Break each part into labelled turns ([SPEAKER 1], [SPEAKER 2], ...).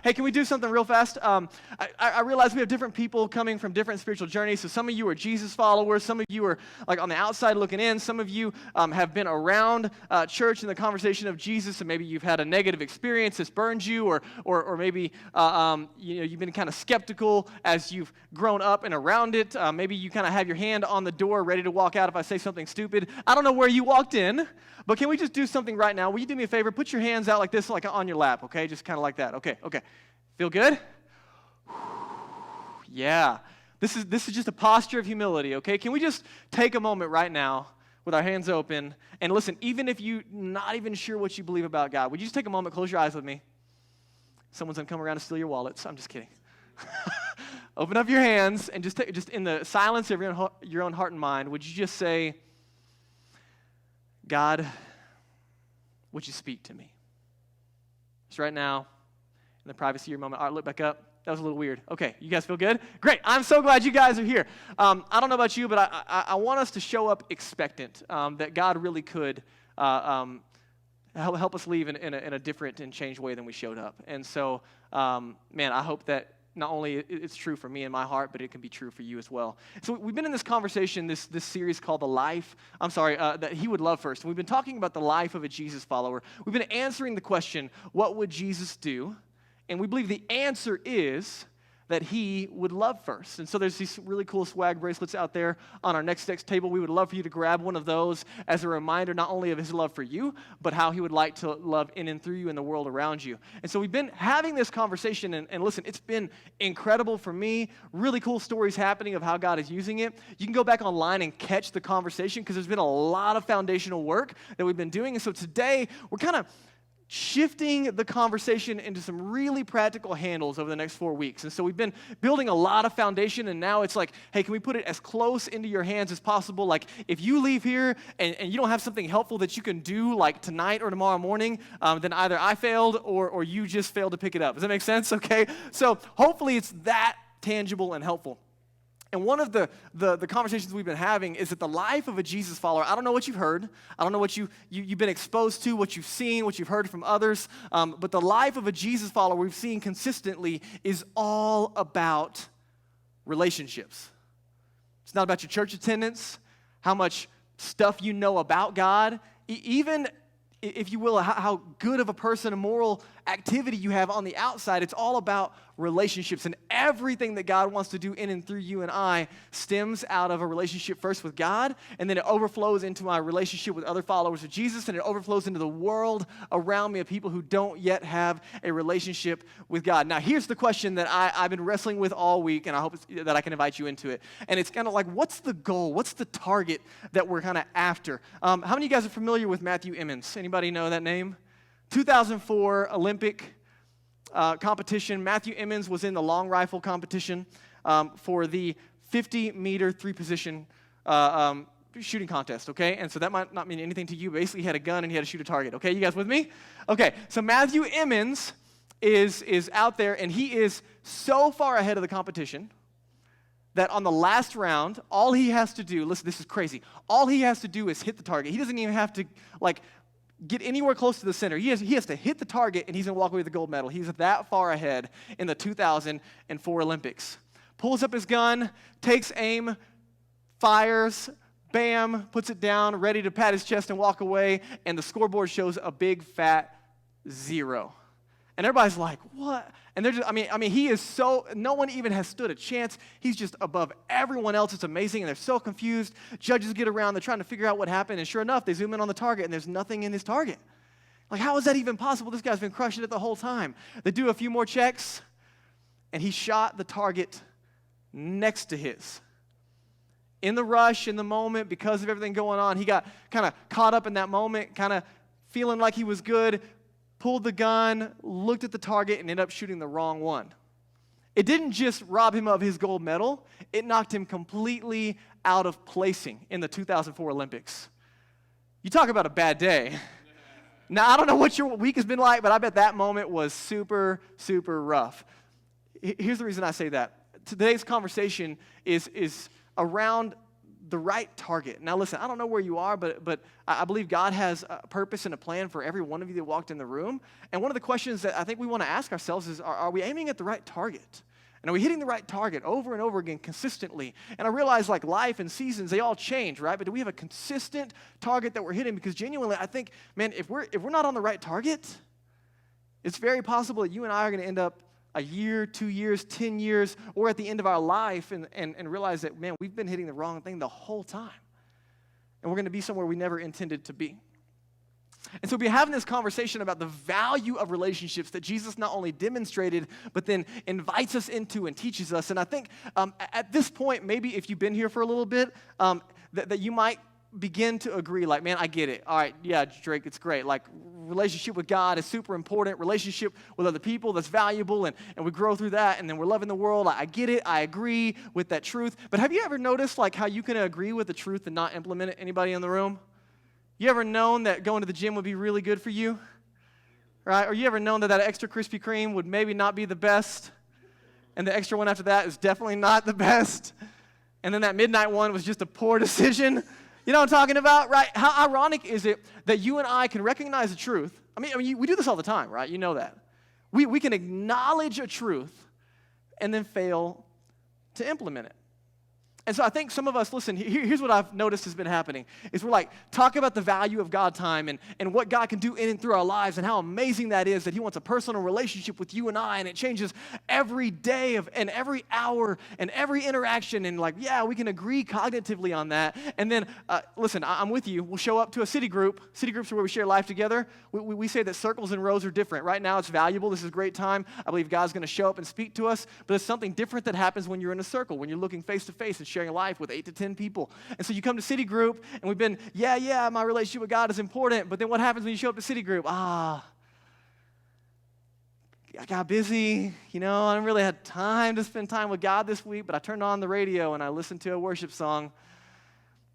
[SPEAKER 1] Hey, can we do something real fast? I realize we have different people coming from different spiritual journeys. So some of you are Jesus followers. Some of you are like on the outside looking in. Some of you have been around church in the conversation of Jesus, and maybe you've had a negative experience that's burned you, or maybe you've been kind of skeptical as you've grown up and around it. Maybe you kind of have your hand on the door ready to walk out if I say something stupid. I don't know where you walked in, but can we just do something right now? Will you do me a favor? Put your hands out like this, like on your lap, okay? Just kind of like that. Okay. Feel good? Yeah. This is just a posture of humility, okay? Can we just take a moment right now with our hands open and listen, even if you're not even sure what you believe about God, would you just take a moment, close your eyes with me? Someone's going to come around to steal your wallets. I'm just kidding. Open up your hands and just in the silence of your own heart and mind, would you just say, God, would you speak to me? Just right now, in the privacy of your moment. All right, look back up. That was a little weird. Okay, you guys feel good? Great. I'm so glad you guys are here. I don't know about you, but I want us to show up expectant that God really could help us leave in a different and changed way than we showed up. And so, I hope that not only it's true for me in my heart, but it can be true for you as well. So we've been in this conversation, this series called that He Would Love First. And we've been talking about the life of a Jesus follower. We've been answering the question, what would Jesus do? And we believe the answer is that He would love first. And so there's these really cool swag bracelets out there on our next table. We would love for you to grab one of those as a reminder not only of His love for you, but how He would like to love in and through you and the world around you. And so we've been having this conversation, and listen, it's been incredible for me. Really cool stories happening of how God is using it. You can go back online and catch the conversation because there's been a lot of foundational work that we've been doing. And so today, we're kind of shifting the conversation into some really practical handles over the next 4 weeks. And so we've been building a lot of foundation, and now it's like, hey, can we put it as close into your hands as possible? Like, if you leave here and you don't have something helpful that you can do like tonight or tomorrow morning, then either I failed or you just failed to pick it up. Does that make sense? Okay? So hopefully it's that tangible and helpful. And one of the conversations we've been having is that the life of a Jesus follower, I don't know what you've heard, I don't know what you've been exposed to, what you've seen, what you've heard from others, but the life of a Jesus follower we've seen consistently is all about relationships. It's not about your church attendance, how much stuff you know about God, even if you will, how good of a person, a moral activity you have on the outside. It's all about relationships, and everything that God wants to do in and through you and I stems out of a relationship first with God, and then it overflows into my relationship with other followers of Jesus, and it overflows into the world around me of people who don't yet have a relationship with God. Now, here's the question that I've been wrestling with all week, and I hope that I can invite you into it. And it's kind of like, what's the goal? What's the target that we're kind of after? How many of you guys are familiar with Matthew Emmons? Anybody know that name? 2004 Olympic competition. Matthew Emmons was in the long rifle competition for the 50-meter three-position shooting contest, okay? And so that might not mean anything to you. Basically, he had a gun and he had to shoot a target, okay? You guys with me? Okay, so Matthew Emmons is out there, and he is so far ahead of the competition that on the last round, all he has to do, listen, this is crazy, all he has to do is hit the target. He doesn't even have to, get anywhere close to the center. He has to hit the target, and he's going to walk away with the gold medal. He's that far ahead in the 2004 Olympics. Pulls up his gun, takes aim, fires, bam, puts it down, ready to pat his chest and walk away, and the scoreboard shows a big fat 0. And everybody's like, what? And they're just, he is so, no one even has stood a chance. He's just above everyone else. It's amazing, and they're so confused. Judges get around. They're trying to figure out what happened, and sure enough, they zoom in on the target, and there's nothing in his target. Like, how is that even possible? This guy's been crushing it the whole time. They do a few more checks, and he shot the target next to his. In the rush, in the moment, because of everything going on, he got kind of caught up in that moment, kind of feeling like he was good, pulled the gun, looked at the target, and ended up shooting the wrong one. It didn't just rob him of his gold medal, it knocked him completely out of placing in the 2004 Olympics. You talk about a bad day. Now, I don't know what your week has been like, but I bet that moment was super, super rough. Here's the reason I say that. Today's conversation is around the right target. Now listen, I don't know where you are, but I believe God has a purpose and a plan for every one of you that walked in the room. And one of the questions that I think we want to ask ourselves is, are we aiming at the right target? And are we hitting the right target over and over again consistently? And I realize like life and seasons, they all change, right? But do we have a consistent target that we're hitting? Because genuinely, I think, man, if we're not on the right target, it's very possible that you and I are going to end up a year, 2 years, 10 years, or at the end of our life and realize that, man, we've been hitting the wrong thing the whole time. And we're going to be somewhere we never intended to be. And so we'll be having this conversation about the value of relationships that Jesus not only demonstrated, but then invites us into and teaches us. And I think at this point, maybe if you've been here for a little bit, that you might begin to agree, like, man, I get it. All right, yeah, Drake, it's great. Like, relationship with God is super important. Relationship with other people, that's valuable, and we grow through that, and then we're loving the world. I get it. I agree with that truth. But have you ever noticed, like, how you can agree with the truth and not implement it? Anybody in the room? You ever known that going to the gym would be really good for you? Right? Or you ever known that extra Krispy Kreme would maybe not be the best, and the extra one after that is definitely not the best, and then that midnight one was just a poor decision? You know what I'm talking about, right? How ironic is it that you and I can recognize the truth? I mean, we do this all the time, right? You know that. We can acknowledge a truth and then fail to implement it. And so I think some of us, listen, here's what I've noticed has been happening, is we're like, talk about the value of God time and what God can do in and through our lives and how amazing that is, that he wants a personal relationship with you and I, and it changes every day and every hour and every interaction, and like, yeah, we can agree cognitively on that. And then, listen, I'm with you. We'll show up to a city group. City groups are where we share life together. We say that circles and rows are different. Right now it's valuable. This is a great time. I believe God's going to show up and speak to us, but there's something different that happens when you're in a circle, when you're looking face to face and sharing life with 8 to 10 people. And so you come to city group, and we've been, yeah, my relationship with God is important, but then what happens when you show up to city group? I got busy, I didn't really have time to spend time with God this week, but I turned on the radio and I listened to a worship song,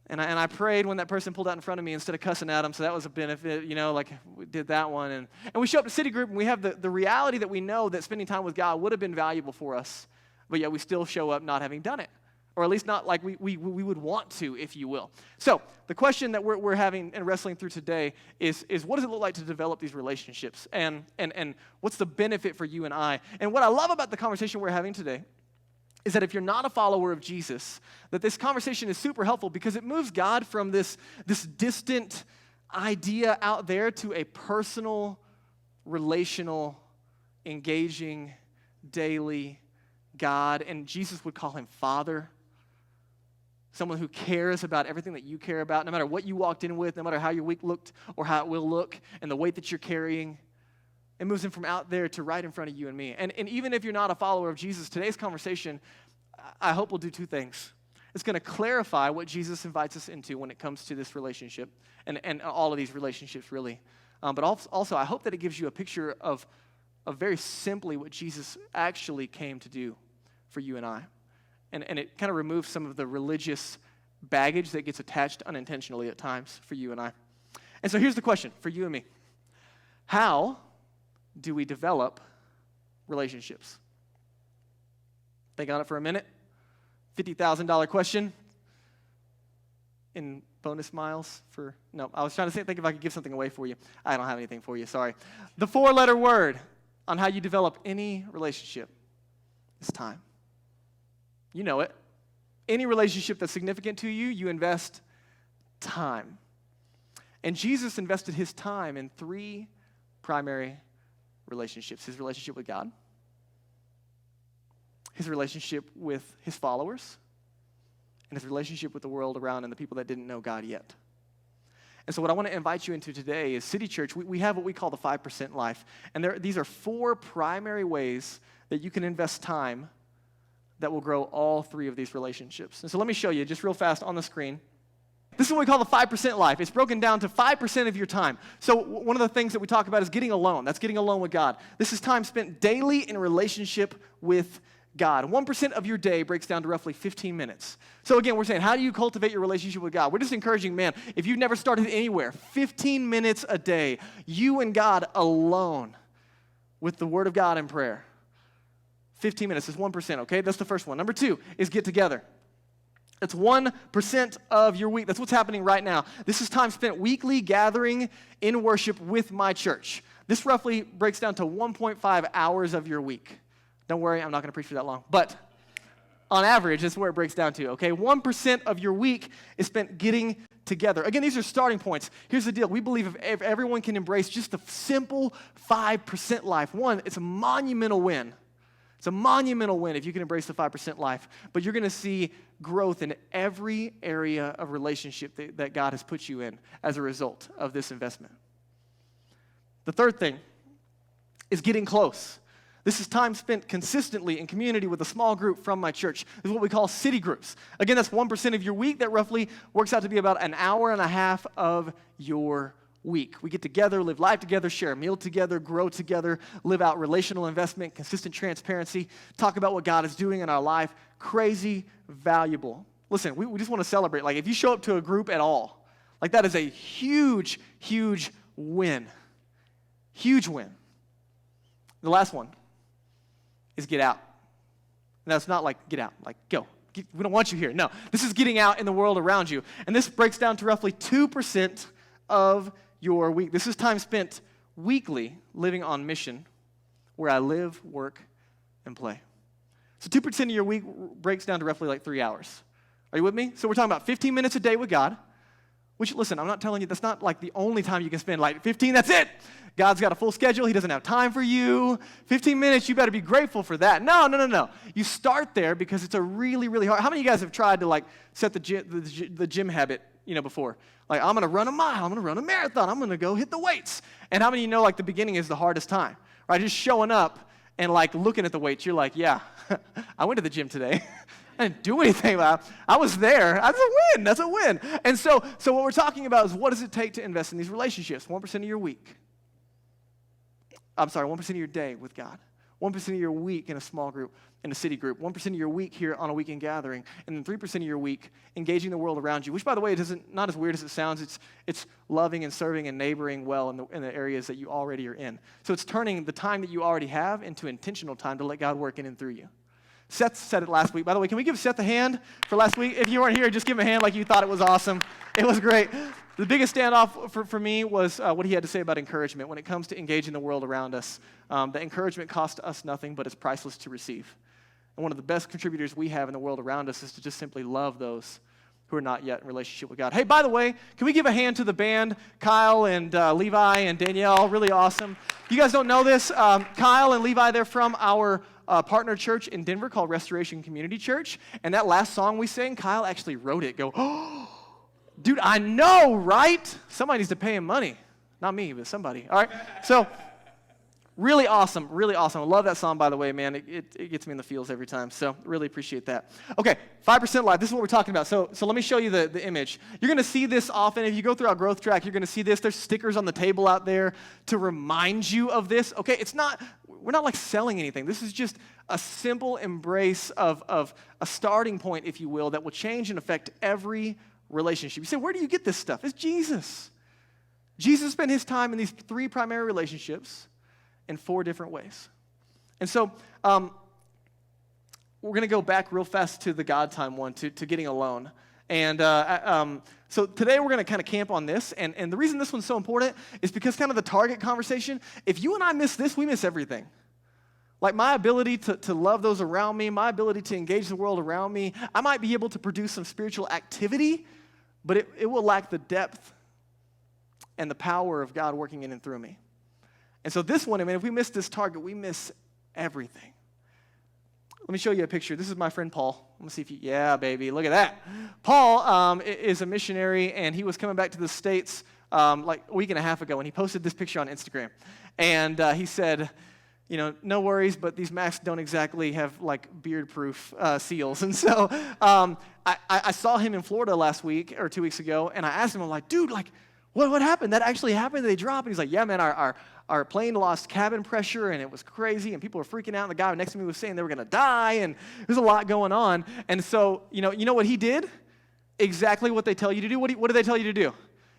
[SPEAKER 1] and I prayed when that person pulled out in front of me instead of cussing at them, so that was a benefit, like we did that one. And we show up to city group, and we have the reality that we know that spending time with God would have been valuable for us, but yet we still show up not having done it. Or at least not like we would want to, if you will. So the question that we're having and wrestling through today is what does it look like to develop these relationships? And what's the benefit for you and I? And what I love about the conversation we're having today is that if you're not a follower of Jesus, that this conversation is super helpful because it moves God from this distant idea out there to a personal, relational, engaging, daily God. And Jesus would call him Father. Someone who cares about everything that you care about, no matter what you walked in with, no matter how your week looked or how it will look, and the weight that you're carrying. It moves him from out there to right in front of you and me. And even if you're not a follower of Jesus, today's conversation, I hope will do two things. It's going to clarify what Jesus invites us into when it comes to this relationship and all of these relationships, really. But also, I hope that it gives you a picture of very simply what Jesus actually came to do for you and I. And it kind of removes some of the religious baggage that gets attached unintentionally at times for you and I. And so here's the question for you and me. How do we develop relationships? Think on it for a minute. $50,000 question. In bonus miles no, I was trying to think if I could give something away for you. I don't have anything for you, sorry. The 4-letter word on how you develop any relationship is time. You know it. Any relationship that's significant to you, you invest time. And Jesus invested his time in 3 primary relationships. His relationship with God, his relationship with his followers, and his relationship with the world around and the people that didn't know God yet. And so what I want to invite you into today is City Church. We have what we call the 5% life. And these are 4 primary ways that you can invest time that will grow all 3 of these relationships. And so let me show you just real fast on the screen. This is what we call the 5% life. It's broken down to 5% of your time. So one of the things that we talk about is getting alone. That's getting alone with God. This is time spent daily in relationship with God. 1% of your day breaks down to roughly 15 minutes. So again, we're saying, how do you cultivate your relationship with God? We're just encouraging, man, if you've never started anywhere, 15 minutes a day, you and God alone with the Word of God and prayer. 15 minutes is 1%, okay? That's the first one. Number 2 is get together. It's 1% of your week. That's what's happening right now. This is time spent weekly gathering in worship with my church. This roughly breaks down to 1.5 hours of your week. Don't worry, I'm not going to preach for that long. But on average, that's where it breaks down to, okay? 1% of your week is spent getting together. Again, these are starting points. Here's the deal. We believe if everyone can embrace just the simple 5% life, one, it's a monumental win. It's a monumental win if you can embrace the 5% life. But you're going to see growth in every area of relationship that God has put you in as a result of this investment. The third thing is getting close. This is time spent consistently in community with a small group from my church. This is what we call city groups. Again, that's 1% of your week. That roughly works out to be about an hour and a half of your week. We get together, live life together, share a meal together, grow together, live out relational investment, consistent transparency, talk about what God is doing in our life. Crazy valuable. Listen, we just want to celebrate. Like, if you show up to a group at all, like, that is a huge, huge win. Huge win. The last one is get out. Now, it's not like get out, like go. We don't want you here. No, this is getting out in the world around you. And this breaks down to roughly 2% of your week. This is time spent weekly living on mission where I live, work, and play. So 2% of your week breaks down to roughly like 3 hours. Are you with me? So we're talking about 15 minutes a day with God, which, listen, I'm not telling you that's not like the only time you can spend like 15, that's it. God's got a full schedule. He doesn't have time for you. 15 minutes, you better be grateful for that. No. You start there because it's a really, really hard. How many of you guys have tried to like set the gym habit, before? Like, I'm going to run a mile. I'm going to run a marathon. I'm going to go hit the weights. And how many of you know like the beginning is the hardest time, right? Just showing up and like looking at the weights, you're like, yeah, I went to the gym today. I didn't do anything. I was there. That's a win. That's a win. And so what we're talking about is what does it take to invest in these relationships? 1% of your week. 1% of your day with God. 1% of your week in a small group, in a city group. 1% of your week here on a weekend gathering. And then 3% of your week engaging the world around you, which, by the way, not as weird as it sounds. It's loving and serving and neighboring well in the areas that you already are in. So it's turning the time that you already have into intentional time to let God work in and through you. Seth said it last week. By the way, can we give Seth a hand for last week? If you weren't here, just give him a hand like you thought it was awesome. It was great. The biggest standoff for me was what he had to say about encouragement. When it comes to engaging the world around us, the encouragement costs us nothing, but it's priceless to receive. And one of the best contributors we have in the world around us is to just simply love those who are not yet in relationship with God. Hey, by the way, can we give a hand to the band, Kyle and Levi and Danielle? Really awesome. You guys don't know this. Kyle and Levi, they're from our partner church in Denver called Restoration Community Church. And that last song we sang, Kyle actually wrote it. Go, oh, dude, I know, right? Somebody needs to pay him money. Not me, but somebody. All right. So really awesome. Really awesome. I love that song, by the way, man. It gets me in the feels every time. So really appreciate that. Okay, 5% life. This is what we're talking about. So let me show you the image. You're going to see this often. If you go through our growth track, you're going to see this. There's stickers on the table out there to remind you of this. Okay, we're not like selling anything. This is just a simple embrace of a starting point, if you will, that will change and affect every relationship. You say, where do you get this stuff? It's Jesus. Jesus spent his time in these 3 primary relationships in 4 different ways. And so we're going to go back real fast to the God time one, to getting alone. And so today we're going to kind of camp on this. And the reason this one's so important is because kind of the target conversation, if you and I miss this, we miss everything. Like my ability to love those around me, my ability to engage the world around me, I might be able to produce some spiritual activity, but it will lack the depth and the power of God working in and through me. And so this one, if we miss this target, we miss everything. Let me show you a picture. This is my friend Paul. Let me see if yeah, baby, look at that. Paul is a missionary, and he was coming back to the States like a week and a half ago, and he posted this picture on Instagram. And he said, no worries, but these masks don't exactly have like beard-proof seals. And so I saw him in Florida last week or 2 weeks ago, and I asked him, I'm like, dude, like, what happened? That actually happened? Did they drop? And he's like, yeah, man, our plane lost cabin pressure, and it was crazy, and people were freaking out, and the guy next to me was saying they were going to die, and there's a lot going on. And so, you know what he did? Exactly what they tell you to do. What do they tell you to do?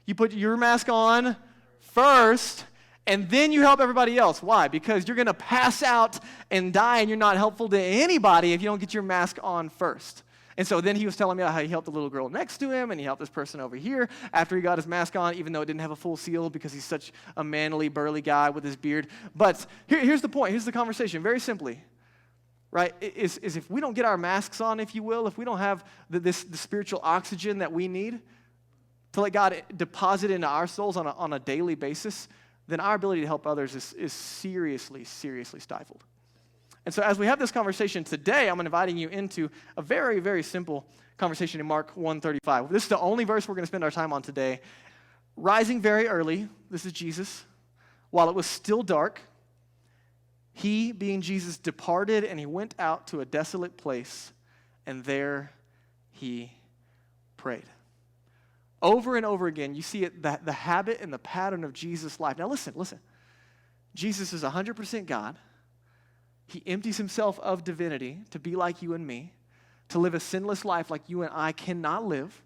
[SPEAKER 1] You put your mask on first, and then you help everybody else. Why? Because you're going to pass out and die, and you're not helpful to anybody if you don't get your mask on first. And so then he was telling me how he helped the little girl next to him, and he helped this person over here after he got his mask on, even though it didn't have a full seal because he's such a manly, burly guy with his beard. But here's the point. Here's the conversation, very simply. Right, is if we don't get our masks on, if you will, if we don't have the spiritual oxygen that we need to let God deposit into our souls on a daily basis, then our ability to help others is seriously, seriously stifled. And so as we have this conversation today, I'm inviting you into a very, very simple conversation in Mark 1:35. This is the only verse we're going to spend our time on today. Rising very early, this is Jesus, while it was still dark, he, being Jesus, departed, and he went out to a desolate place, and there he prayed. Over and over again, you see it, the habit and the pattern of Jesus' life. Now listen. Jesus is 100% God. He empties himself of divinity to be like you and me, to live a sinless life like you and I cannot live,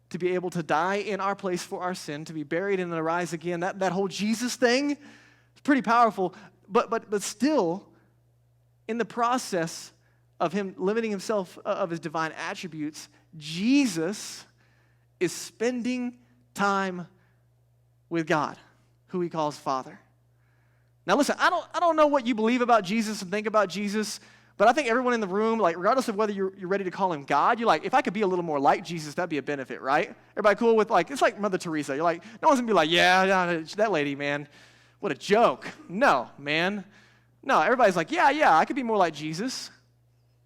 [SPEAKER 1] to be able to die in our place for our sin, to be buried and then rise again. That whole Jesus thing is pretty powerful. But still, in the process of him limiting himself of his divine attributes, Jesus is spending time with God, who he calls Father. Now listen, I don't know what you believe about Jesus and think about Jesus, but I think everyone in the room, like regardless of whether you're ready to call him God, you're like, if I could be a little more like Jesus, that'd be a benefit, right? Everybody cool with it's like Mother Teresa. You're like, no one's gonna be like, yeah, that lady, man. What a joke. No, man. No, everybody's like, yeah, I could be more like Jesus.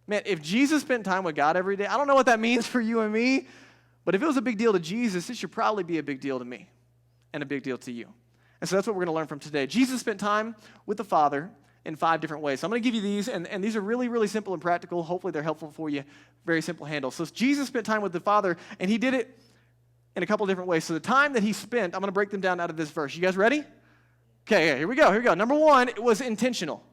[SPEAKER 1] Man, if Jesus spent time with God every day, I don't know what that means for you and me, but if it was a big deal to Jesus, it should probably be a big deal to me and a big deal to you. And so that's what we're going to learn from today. Jesus spent time with the Father in 5 different ways. So I'm going to give you these, and these are really, really simple and practical. Hopefully they're helpful for you. Very simple handles. So Jesus spent time with the Father, and he did it in a couple different ways. So the time that he spent, I'm going to break them down out of this verse. You guys ready? Okay, here we go. Number 1, it was intentional.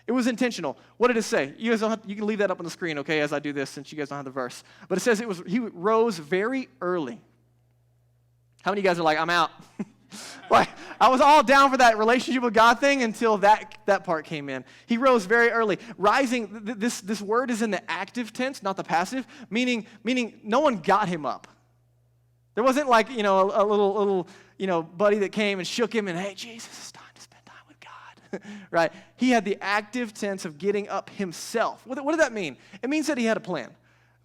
[SPEAKER 1] It was intentional. What did it say? You guys you can leave that up on the screen, okay, as I do this, since you guys don't have the verse. But it says he rose very early. How many of you guys are like, I'm out? Like, I was all down for that relationship with God thing until that part came in. He rose very early. Rising, this word is in the active tense, not the passive, meaning no one got him up. There wasn't like, a little buddy that came and shook him and, hey, Jesus, it's time to spend time with God, right? He had the active tense of getting up himself. What did that mean? It means that he had a plan.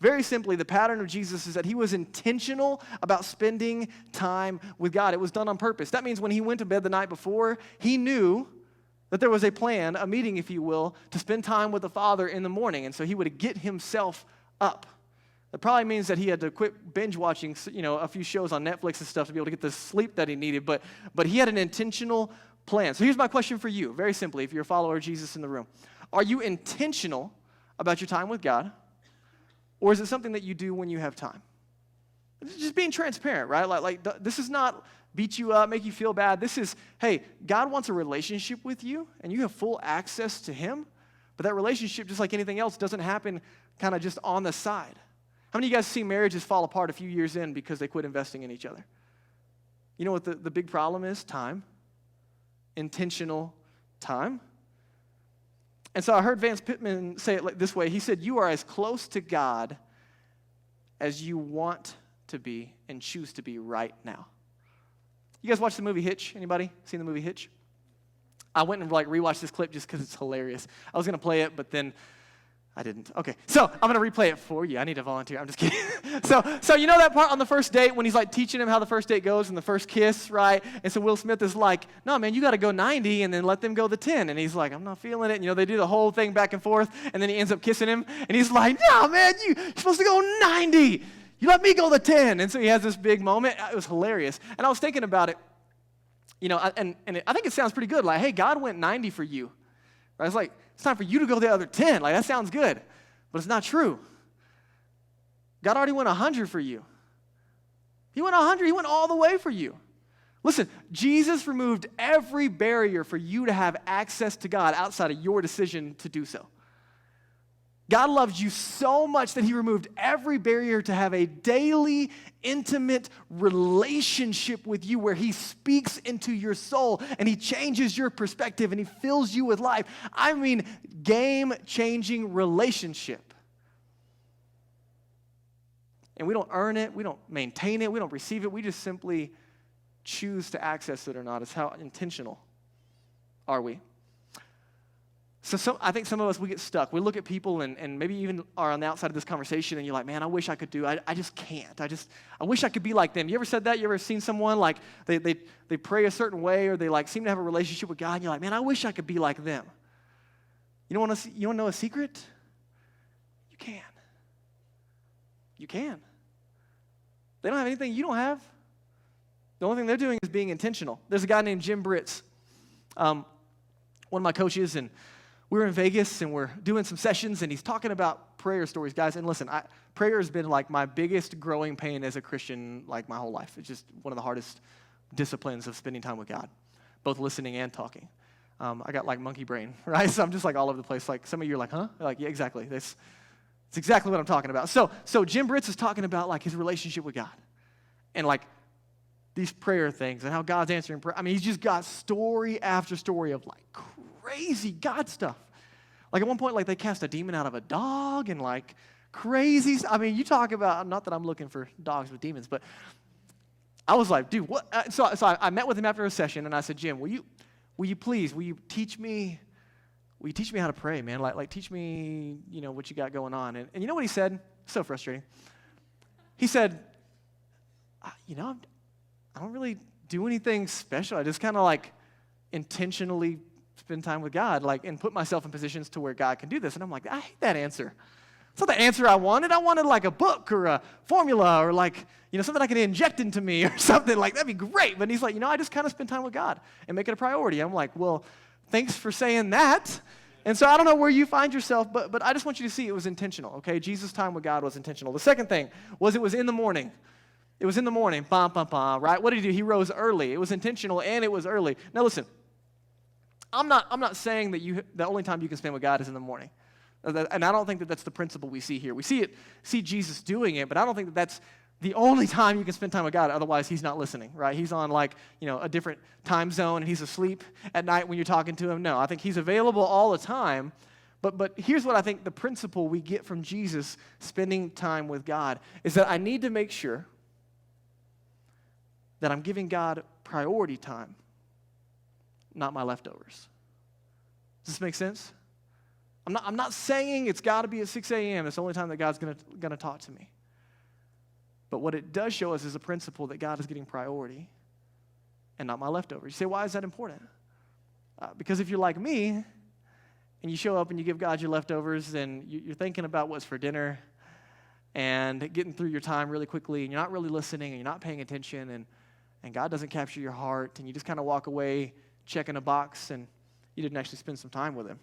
[SPEAKER 1] Very simply, the pattern of Jesus is that he was intentional about spending time with God. It was done on purpose. That means when he went to bed the night before, he knew that there was a plan, a meeting, if you will, to spend time with the Father in the morning. And so he would get himself up. That probably means that he had to quit binge watching, a few shows on Netflix and stuff to be able to get the sleep that he needed. But he had an intentional plan. So here's my question for you, very simply, if you're a follower of Jesus in the room. Are you intentional about your time with God? Or is it something that you do when you have time? Just being transparent, right? Like this is not beat you up, make you feel bad. This is, hey, God wants a relationship with you, and you have full access to him. But that relationship, just like anything else, doesn't happen kind of just on the side. How many of you guys see marriages fall apart a few years in because they quit investing in each other? You know what the big problem is? Time. Intentional time. And so I heard Vance Pittman say it this way. He said, you are as close to God as you want to be and choose to be right now. You guys watch the movie Hitch? Anybody seen the movie Hitch? I went and rewatched this clip just because it's hilarious. I was going to play it, but then I didn't. Okay, so I'm going to replay it for you. I need a volunteer. I'm just kidding. So you know that part on the first date when he's teaching him how the first date goes and the first kiss, right? And so Will Smith is like, no, man, you got to go 90 and then let them go the 10. And he's like, I'm not feeling it. They do the whole thing back and forth, and then he ends up kissing him. And he's like, no, man, you're supposed to go 90. You let me go the 10. And so he has this big moment. It was hilarious. And I was thinking about it, and I think it sounds pretty good. Like, hey, God went 90 for you. Right? It's like, it's time for you to go the other 10. Like, that sounds good. But it's not true. God already went 100 for you. He went 100. He went all the way for you. Listen, Jesus removed every barrier for you to have access to God outside of your decision to do so. God loved you so much that he removed every barrier to have a daily, intimate relationship with you where he speaks into your soul and he changes your perspective and he fills you with life. I mean, game-changing relationship. And we don't earn it. We don't maintain it. We don't receive it. We just simply choose to access it or not. It's how intentional are we? So I think some of us, we get stuck. We look at people and maybe even are on the outside of this conversation and you're like, man, I wish I could do. I just can't. I wish I could be like them. You ever said that? You ever seen someone like they pray a certain way or they like seem to have a relationship with God and you're like, man, I wish I could be like them. You want to know a secret? You can. You can. They don't have anything you don't have. The only thing they're doing is being intentional. There's a guy named Jim Britz, one of my coaches, and we were in Vegas and we're doing some sessions and he's talking about prayer stories, guys. And listen, prayer has been like my biggest growing pain as a Christian like my whole life. It's just one of the hardest disciplines of spending time with God, both listening and talking. I got like monkey brain, right? So I'm just like all over the place. Like some of you are like, huh? Like, yeah, exactly. It's exactly what I'm talking about. So Jim Britz is talking about like his relationship with God and like these prayer things and how God's answering prayer. I mean, he's just got story after story of like crazy God stuff. Like at one point, like they cast a demon out of a dog and like crazy. I mean, you talk about, not that I'm looking for dogs with demons, but I was like, dude, what? So I met with him after a session and I said, Jim, will you teach me how to pray, man? Like teach me, what you got going on. And you know what he said? So frustrating. He said, I don't really do anything special. I just kind of like intentionally spend time with God, like, and put myself in positions to where God can do this. And I'm like, I hate that answer. It's not the answer I wanted. I wanted like a book or a formula or like, something I could inject into me or something. Like, that'd be great. But he's like, I just kind of spend time with God and make it a priority. I'm like, well, thanks for saying that. And so I don't know where you find yourself, but I just want you to see it was intentional, okay? Jesus' time with God was intentional. The second thing was it was in the morning. It was in the morning, right? What did he do? He rose early. It was intentional, and it was early. Now listen, I'm not saying that the only time you can spend with God is in the morning. And I don't think that that's the principle we see here. We see Jesus doing it, but I don't think that that's the only time you can spend time with God. Otherwise, he's not listening, right? He's on like, a different time zone, and he's asleep at night when you're talking to him. No, I think he's available all the time. But here's what I think the principle we get from Jesus spending time with God is that I need to make sure that I'm giving God priority time, not my leftovers. Does this make sense? I'm not saying it's got to be at 6 a.m. It's the only time that God's going to talk to me. But what it does show us is a principle that God is getting priority and not my leftovers. You say, why is that important? Because if you're like me and you show up and you give God your leftovers and you're thinking about what's for dinner and getting through your time really quickly and you're not really listening and you're not paying attention and God doesn't capture your heart and you just kind of walk away checking a box and you didn't actually spend some time with him.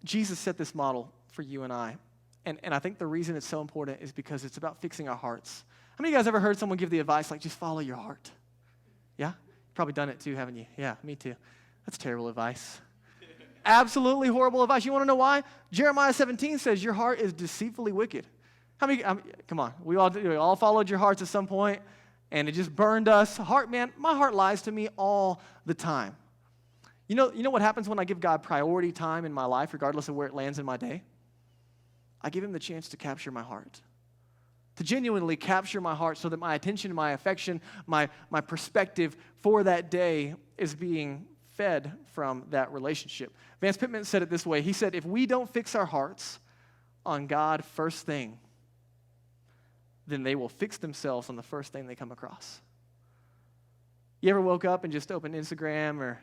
[SPEAKER 1] Jesus set this model for you and I. And I think the reason it's so important is because it's about fixing our hearts. How many of you guys ever heard someone give the advice like, just follow your heart? Yeah? You've probably done it too, haven't you? Yeah, me too. That's terrible advice. Absolutely horrible advice. You want to know why? Jeremiah 17 says your heart is deceitfully wicked. Come on, we all followed your hearts at some point, and it just burned us. My heart lies to me all the time. You know what happens when I give God priority time in my life, regardless of where it lands in my day? I give him the chance to capture my heart, to genuinely capture my heart so that my attention, my affection, my perspective for that day is being fed from that relationship. Vance Pitman said it this way. He said, if we don't fix our hearts on God first thing, then they will fix themselves on the first thing they come across. You ever woke up and just opened Instagram or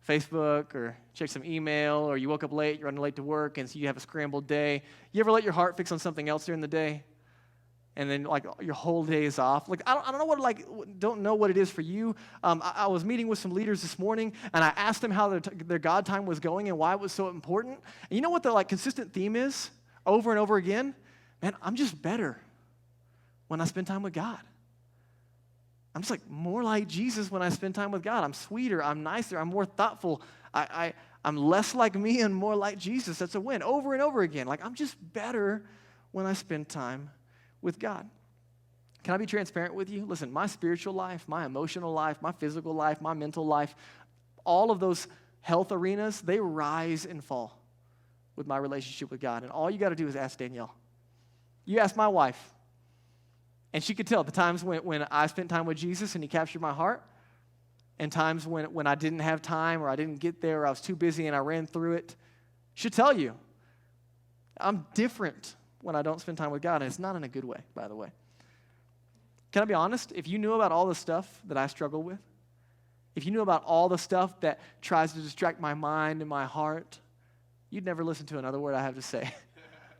[SPEAKER 1] Facebook or check some email, or you woke up late, you're running late to work, and so you have a scrambled day. You ever let your heart fix on something else during the day? And then like your whole day is off. Like I don't know what it is for you. I was meeting with some leaders this morning, and I asked them how their God time was going and why it was so important. And you know what the consistent theme is over and over again? Man, I'm just better when I spend time with God. I'm just more like Jesus when I spend time with God. I'm sweeter, I'm nicer, I'm more thoughtful. I'm less like me and more like Jesus. That's a win over and over again. I'm just better when I spend time with God. Can I be transparent with you? Listen, my spiritual life, my emotional life, my physical life, my mental life, all of those health arenas, they rise and fall with my relationship with God. And all you got to do is ask Danielle. You ask my wife. And she could tell the times when I spent time with Jesus and he captured my heart, and times when I didn't have time or I didn't get there or I was too busy and I ran through it. She'll tell you. I'm different when I don't spend time with God, and it's not in a good way, by the way. Can I be honest? If you knew about all the stuff that I struggle with, if you knew about all the stuff that tries to distract my mind and my heart, you'd never listen to another word I have to say,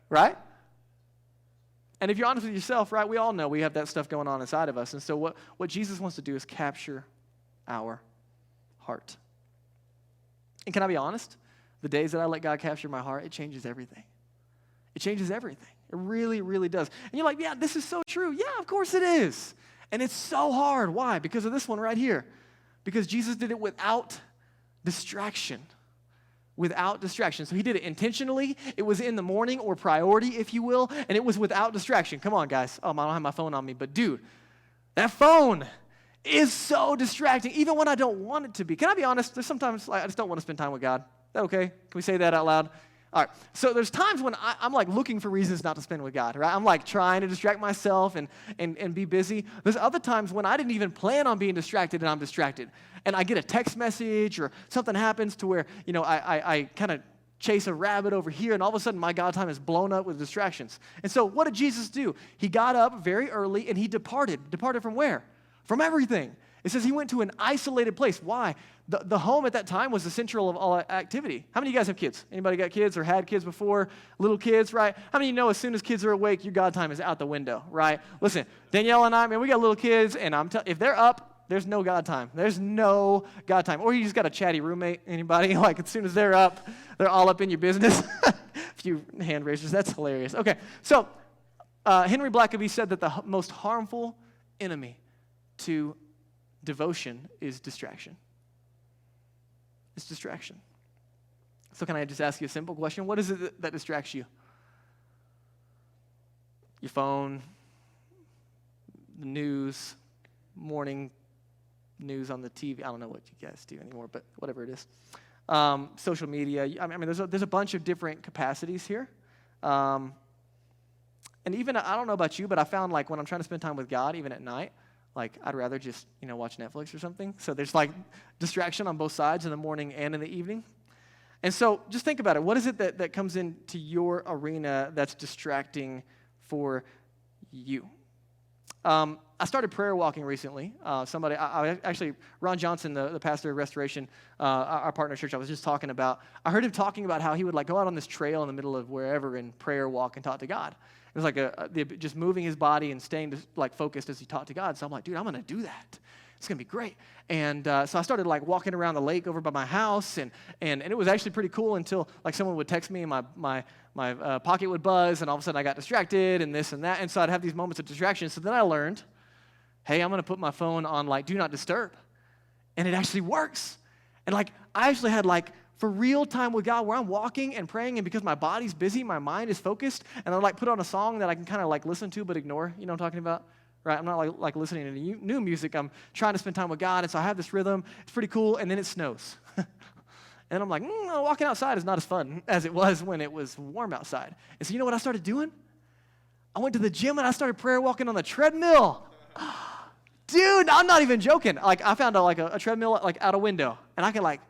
[SPEAKER 1] right? And if you're honest with yourself, right, we all know we have that stuff going on inside of us. And so what Jesus wants to do is capture our heart. And can I be honest? The days that I let God capture my heart, it changes everything. It changes everything. It really, really does. And you're like, yeah, this is so true. Yeah, of course it is. And it's so hard. Why? Because of this one right here. Because Jesus did it without distraction. Without distraction. So he did it intentionally. It was in the morning, or priority, if you will, and it was without distraction. Come on, guys. I don't have my phone on me, but dude, that phone is so distracting, even when I don't want it to be. Can I be honest? There's sometimes I just don't want to spend time with God. Is that okay? Can we say that out loud? All right, so there's times when I'm like looking for reasons not to spend with God, right? I'm like trying to distract myself and be busy. There's other times when I didn't even plan on being distracted and I'm distracted. And I get a text message or something happens to where, I kind of chase a rabbit over here and all of a sudden my God time is blown up with distractions. And so what did Jesus do? He got up very early and he departed. Departed from where? From everything. It says he went to an isolated place. Why? The home at that time was the central of all activity. How many of you guys have kids? Anybody got kids or had kids before? Little kids, right? How many of you know as soon as kids are awake, your God time is out the window, right? Listen, Danielle and I, man, we got little kids, and if they're up, there's no God time. There's no God time. Or you just got a chatty roommate. Anybody? Like as soon as they're up, they're all up in your business. A few hand raisers. That's hilarious. Okay, so Henry Blackaby said that the most harmful enemy to devotion is distraction. It's distraction. So can I just ask you a simple question? What is it that distracts you? Your phone, the news, morning news on the TV. I don't know what you guys do anymore, but whatever it is. Social media. I mean, there's a bunch of different capacities here. And even, I don't know about you, but I found like when I'm trying to spend time with God, even at night, like, I'd rather just, watch Netflix or something. So there's, like, distraction on both sides in the morning and in the evening. And so just think about it. What is it that comes into your arena that's distracting for you? I started prayer walking recently. Actually, Ron Johnson, the pastor of Restoration, our partner church I was just talking about, I heard him talking about how he would, like, go out on this trail in the middle of wherever and prayer walk and talk to God. It was like just moving his body and staying focused as he talked to God. So I'm like, dude, I'm going to do that. It's going to be great. And so I started like walking around the lake over by my house, and it was actually pretty cool until like someone would text me and my pocket would buzz, and all of a sudden I got distracted and this and that. And so I'd have these moments of distraction. So then I learned, hey, I'm going to put my phone on like do not disturb. And it actually works. And like I actually had like for real time with God where I'm walking and praying, and because my body's busy, my mind is focused, and I like put on a song that I can kind of like listen to but ignore, you know what I'm talking about? Right? I'm not like listening to new music. I'm trying to spend time with God, and so I have this rhythm. It's pretty cool, and then it snows. And I'm like, walking outside is not as fun as it was when it was warm outside. And so you know what I started doing? I went to the gym, and I started prayer walking on the treadmill. Dude, I'm not even joking. Like I found a treadmill like out a window, and I can like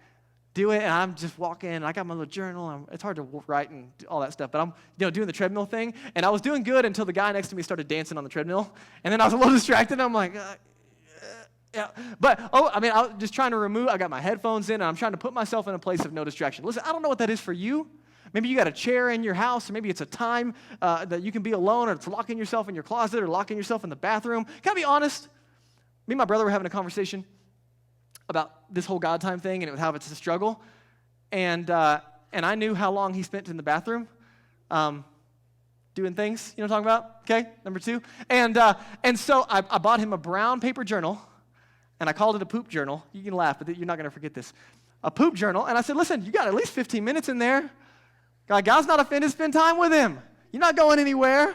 [SPEAKER 1] do it, and I'm just walking, and I got my little journal. It's hard to write and all that stuff, but I'm doing the treadmill thing, and I was doing good until the guy next to me started dancing on the treadmill, and then I was a little distracted, and I'm like, yeah. But, I was just trying to I got my headphones in, and I'm trying to put myself in a place of no distraction. Listen, I don't know what that is for you. Maybe you got a chair in your house, or maybe it's a time that you can be alone, or it's locking yourself in your closet, or locking yourself in the bathroom. Can I be honest? Me and my brother were having a conversation about this whole God time thing and how it's a struggle. And I knew how long he spent in the bathroom doing things, you know what I'm talking about? Okay, number 2. And so I bought him a brown paper journal, and I called it a poop journal. You can laugh, but you're not going to forget this. A poop journal. And I said, listen, you got at least 15 minutes in there. God's not offended. Spend time with him. You're not going anywhere.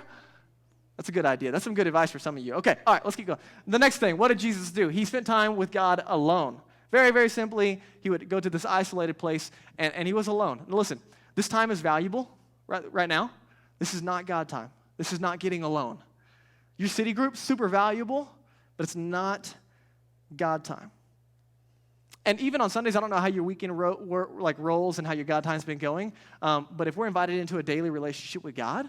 [SPEAKER 1] That's a good idea. That's some good advice for some of you. Okay, all right, let's keep going. The next thing, what did Jesus do? He spent time with God alone. Very, very simply, he would go to this isolated place, and he was alone. Now listen, This time is valuable right now. This is not God time. This is not getting alone. Your city group, super valuable, but it's not God time. And even on Sundays, I don't know how your weekend rolls and how your God time's been going, but if we're invited into a daily relationship with God,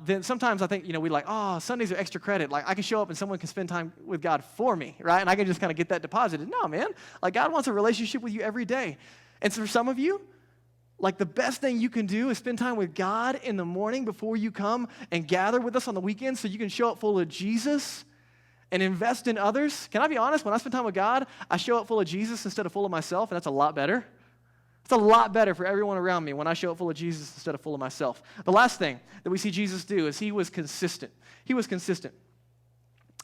[SPEAKER 1] then sometimes I think, we like, Sundays are extra credit. Like, I can show up and someone can spend time with God for me, right? And I can just kind of get that deposited. No, man. Like, God wants a relationship with you every day. And so for some of you, like, the best thing you can do is spend time with God in the morning before you come and gather with us on the weekends so you can show up full of Jesus and invest in others. Can I be honest? When I spend time with God, I show up full of Jesus instead of full of myself, and that's a lot better. It's a lot better for everyone around me when I show up full of Jesus instead of full of myself. The last thing that we see Jesus do is he was consistent. He was consistent.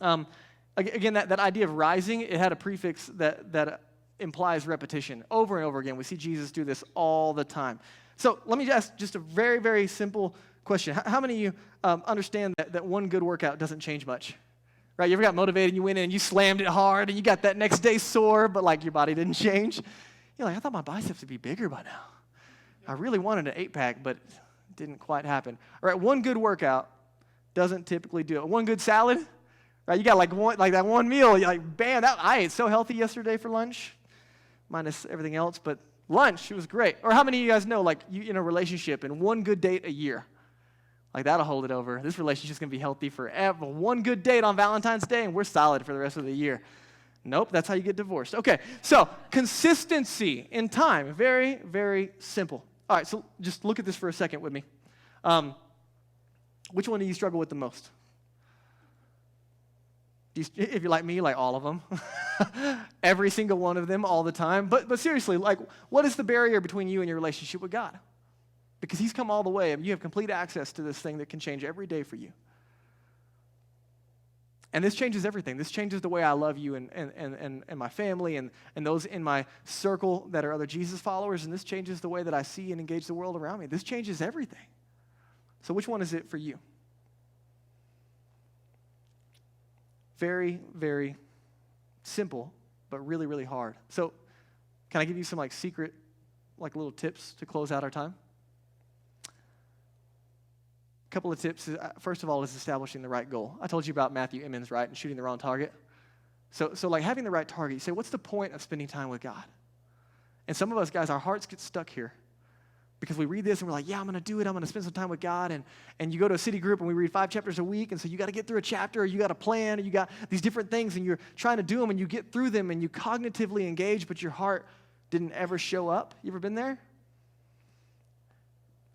[SPEAKER 1] Again, that idea of rising, it had a prefix that implies repetition. Over and over again, we see Jesus do this all the time. So let me ask just a very, very simple question. How many of you understand that one good workout doesn't change much? Right? You ever got motivated and you went in and you slammed it hard and you got that next day sore, but like your body didn't change? You're like, I thought my biceps would be bigger by now. I really wanted an 8-pack, but it didn't quite happen. All right, one good workout doesn't typically do it. One good salad, right? You got that one meal, you're like, bam, I ate so healthy yesterday for lunch, minus everything else, but lunch, it was great. Or how many of you guys know, like, you in a relationship and one good date a year? Like, that'll hold it over. This relationship's going to be healthy forever. One good date on Valentine's Day, and we're solid for the rest of the year. Nope, that's how you get divorced. Okay, so consistency in time, very, very simple. All right, so just look at this for a second with me. Which one do you struggle with the most? If you're like me, like all of them. Every single one of them all the time. But seriously, like, what is the barrier between you and your relationship with God? Because he's come all the way, and you have complete access to this thing that can change every day for you. And this changes everything. This changes the way I love you and my family and those in my circle that are other Jesus followers, and this changes the way that I see and engage the world around me. This changes everything. So which one is it for you? Very, very simple, but really, really hard. So can I give you some secret little tips to close out our time? A couple of tips. First of all, is establishing the right goal. I told you about Matthew Emmons, right, and shooting the wrong target. So having the right target, you say, what's the point of spending time with God? And some of us, guys, our hearts get stuck here because we read this and we're like, yeah, I'm going to do it. I'm going to spend some time with God. And you go to a city group and we read 5 chapters a week, and so you got to get through a chapter, or you got a plan, or you got these different things, and you're trying to do them, and you get through them, and you cognitively engage, but your heart didn't ever show up. You ever been there?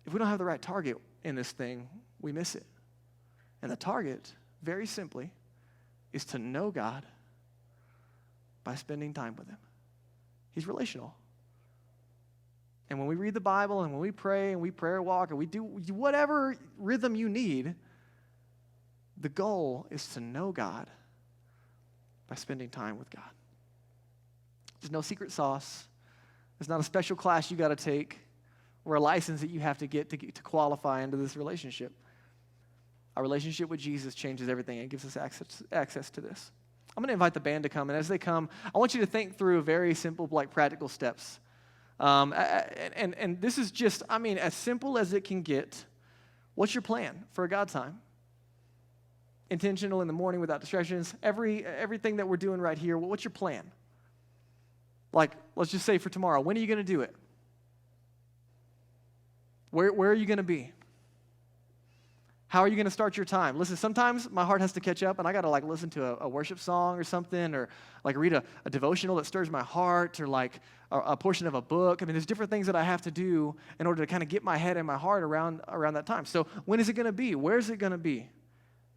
[SPEAKER 1] If we don't have the right target in this thing, we miss it. And the target, very simply, is to know God by spending time with him. He's relational. And when we read the Bible and when we pray and we prayer walk and we do whatever rhythm you need, the goal is to know God by spending time with God. There's no secret sauce. There's not a special class you got to take or a license that you have to get to qualify into this relationship. Our relationship with Jesus changes everything. It gives us access to this. I'm going to invite the band to come, and as they come, I want you to think through very simple, practical steps. And this is just, as simple as it can get. What's your plan for a God time? Intentional in the morning without distractions. Everything that we're doing right here, what's your plan? Let's just say for tomorrow, when are you going to do it? Where are you going to be? How are you going to start your time? Listen, sometimes my heart has to catch up, and I got to listen to a worship song or something, or read a devotional that stirs my heart, or a portion of a book. There's different things that I have to do in order to kind of get my head and my heart around that time. So when is it going to be? Where is it going to be?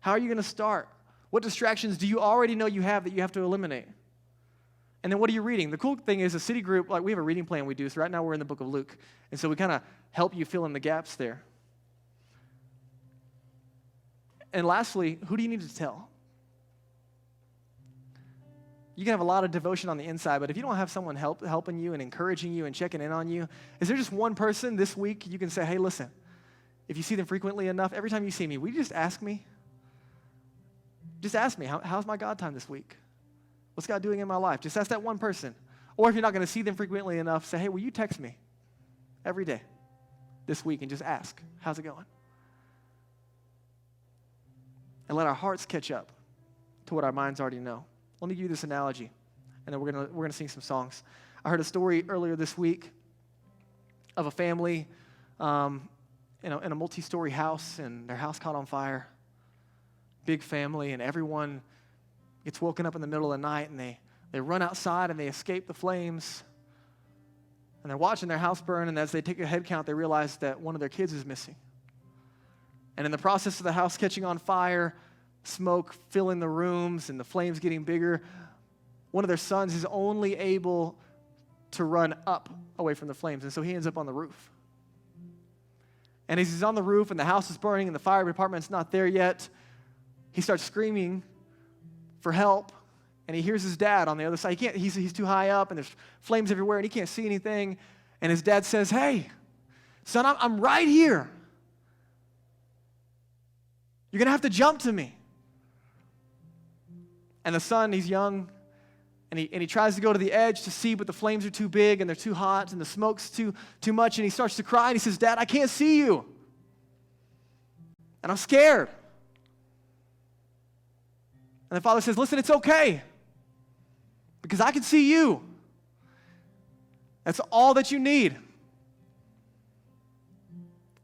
[SPEAKER 1] How are you going to start? What distractions do you already know you have that you have to eliminate? And then what are you reading? The cool thing is a city group, we have a reading plan we do. So right now we're in the book of Luke. And so we kind of help you fill in the gaps there. And lastly, who do you need to tell? You can have a lot of devotion on the inside, but if you don't have someone helping you and encouraging you and checking in on you, is there just one person this week you can say, hey, listen, if you see them frequently enough, every time you see me, will you just ask me? Just ask me, how's my God time this week? What's God doing in my life? Just ask that one person. Or if you're not going to see them frequently enough, say, hey, will you text me every day? this week and just ask, how's it going? And let our hearts catch up to what our minds already know. Let me give you this analogy, and then we're gonna sing some songs. I heard a story earlier this week of a family in a multi-story house, and their house caught on fire. Big family, and everyone gets woken up in the middle of the night, and they run outside and they escape the flames. And they're watching their house burn, and as they take a head count, they realize that one of their kids is missing. And in the process of the house catching on fire, smoke filling the rooms and the flames getting bigger, one of their sons is only able to run up away from the flames, and so he ends up on the roof. And as he's on the roof and the house is burning and the fire department's not there yet, he starts screaming for help, and he hears his dad on the other side. He's too high up, and there's flames everywhere, and he can't see anything. And his dad says, "Hey, son, I'm right here. You're going to have to jump to me." And the son, he's young, and he tries to go to the edge to see, but the flames are too big, and they're too hot, and the smoke's too much, and he starts to cry, and he says, "Dad, I can't see you. And I'm scared." And the father says, "Listen, it's okay, because I can see you. That's all that you need."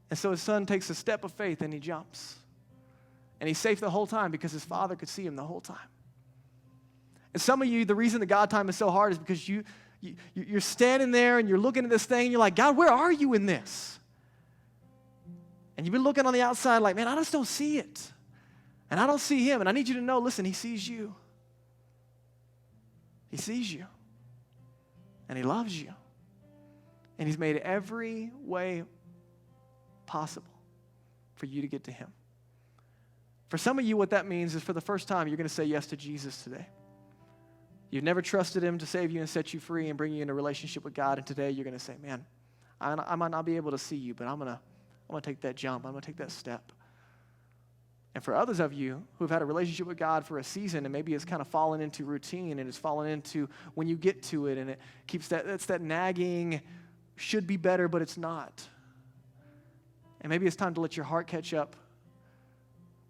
[SPEAKER 1] And so his son takes a step of faith, and he jumps. And he's safe the whole time because his father could see him the whole time. And some of you, the reason the God time is so hard is because you're standing there and you're looking at this thing and you're like, "God, where are you in this?" And you've been looking on the outside like, "Man, I just don't see it. And I don't see him." And I need you to know, listen, he sees you. He sees you. And he loves you. And he's made every way possible for you to get to him. For some of you, what that means is for the first time, you're going to say yes to Jesus today. You've never trusted him to save you and set you free and bring you into a relationship with God. And today you're going to say, "Man, I might not be able to see you, but I'm going to take that jump. I'm going to take that step." And for others of you who've had a relationship with God for a season and maybe it's kind of fallen into routine and it's fallen into when you get to it and it keeps that's that nagging, should be better, but it's not. And maybe it's time to let your heart catch up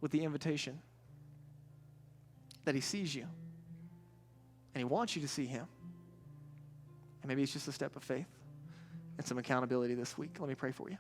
[SPEAKER 1] with the invitation that he sees you and he wants you to see him. And maybe it's just a step of faith and some accountability this week. Let me pray for you.